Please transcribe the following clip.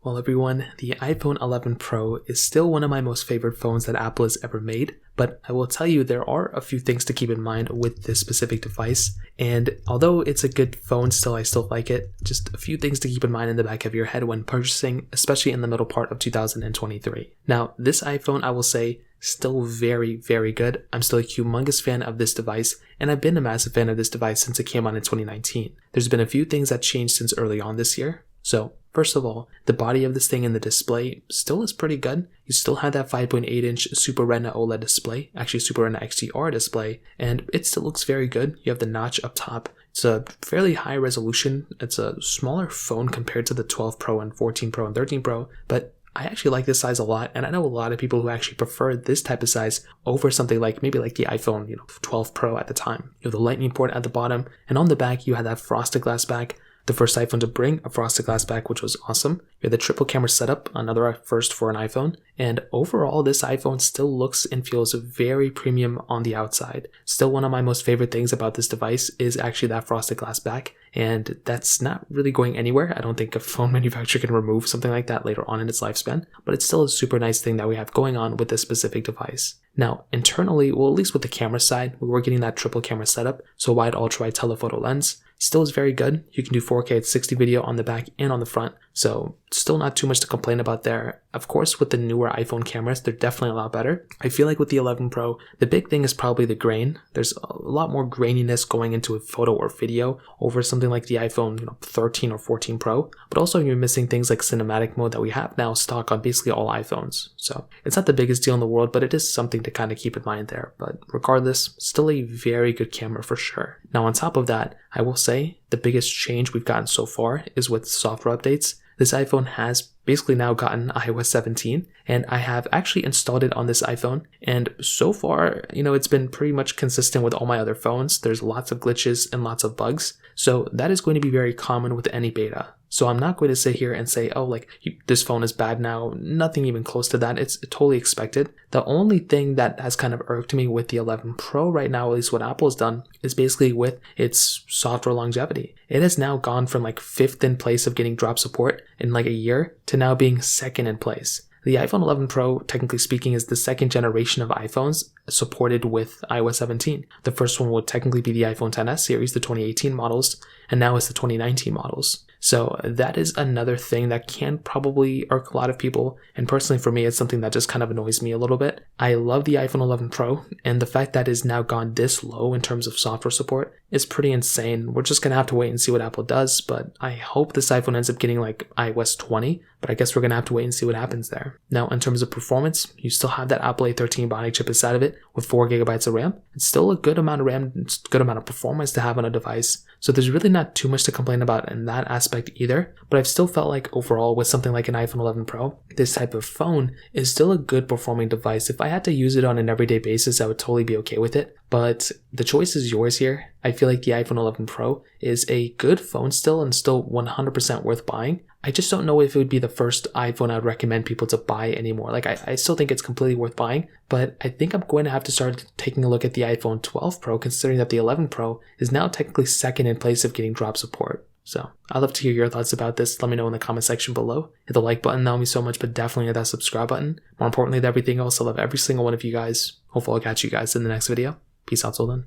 Well, everyone, the iPhone 11 Pro is still one of my most favorite phones that Apple has ever made, but I will tell you there are a few things to keep in mind with this specific device, and although it's a good phone still, I still like it. Just a few things to keep in mind in the back of your head when purchasing, especially in the middle part of 2023. Now, this iPhone, I will say, still very, very good. I'm still a humongous fan of this device, and I've been a massive fan of this device since it came out in 2019. There's been a few things that changed since early on this year. So, first of all, the body of this thing and the display still is pretty good. You still have that 5.8-inch Super Retina OLED display, actually Super Retina XDR display, and it still looks very good. You have the notch up top. It's a fairly high resolution. It's a smaller phone compared to the 12 Pro and 14 Pro and 13 Pro, but I actually like this size a lot, and I know a lot of people who actually prefer this type of size over something like maybe like the iPhone 12 Pro at the time. You have the lightning port at the bottom, and on the back you have that frosted glass back. The first iPhone to bring a frosted glass back, which was awesome. You have the triple camera setup, another first for an iPhone. And overall, this iPhone still looks and feels very premium on the outside. Still, one of my most favorite things about this device is actually that frosted glass back. And that's not really going anywhere. I don't think a phone manufacturer can remove something like that later on in its lifespan. But it's still a super nice thing that we have going on with this specific device. Now, internally, well, at least with the camera side, we were getting that triple camera setup. So wide ultra-wide telephoto lens. Still is very good. You can do 4K at 60 video on the back and on the front. So still not too much to complain about there. Of course, with the newer iPhone cameras, they're definitely a lot better. I feel like with the 11 Pro, the big thing is probably the grain. There's a lot more graininess going into a photo or video over something like the iPhone 13 or 14 Pro. But also you're missing things like cinematic mode that we have now stock on basically all iPhones. So it's not the biggest deal in the world, but it is something to kind of keep in mind there. But regardless, still a very good camera for sure. Now on top of that, I will say the biggest change we've gotten so far is with software updates. This iPhone has basically now gotten iOS 17, and I have actually installed it on this iPhone, and so far, it's been pretty much consistent with all my other phones. There's lots of glitches and lots of bugs, so that is going to be very common with any beta. So I'm not going to sit here and say, this phone is bad now. Nothing even close to that. It's totally expected. The only thing that has kind of irked me with the 11 Pro right now, at least what Apple has done, is basically with its software longevity. It has now gone from like 5th in place of getting drop support in like a year to now being 2nd in place. The iPhone 11 Pro, technically speaking, is the 2nd generation of iPhones supported with iOS 17. The first one would technically be the iPhone XS series, the 2018 models, and now it's the 2019 models. So that is another thing that can probably irk a lot of people, and personally for me, it's something that just kind of annoys me a little bit. I love the iPhone 11 Pro, and the fact that it's now gone this low in terms of software support is pretty insane. We're just going to have to wait and see what Apple does, but I hope this iPhone ends up getting like iOS 20, but I guess we're going to have to wait and see what happens there. Now, in terms of performance, you still have that Apple A13 Bionic chip inside of it with 4 gigabytes of RAM. It's still a good amount of RAM, it's a good amount of performance to have on a device, so there's really not too much to complain about in that aspect either, but I've still felt like overall with something like an iPhone 11 Pro, this type of phone is still a good performing device. If I had to use it on an everyday basis, I would totally be okay with it, but the choice is yours here. I feel like the iPhone 11 Pro is a good phone still and still 100% worth buying. I just don't know if it would be the first iPhone I would recommend people to buy anymore. Like I still think it's completely worth buying, but I think I'm going to have to start taking a look at the iPhone 12 Pro, considering that the 11 Pro is now technically 2nd in place of getting drop support. So I'd love to hear your thoughts about this. Let me know in the comment section below. Hit the like button, that would mean so much, but definitely hit that subscribe button. More importantly than everything else, I love every single one of you guys. Hopefully I'll catch you guys in the next video. Peace out till then.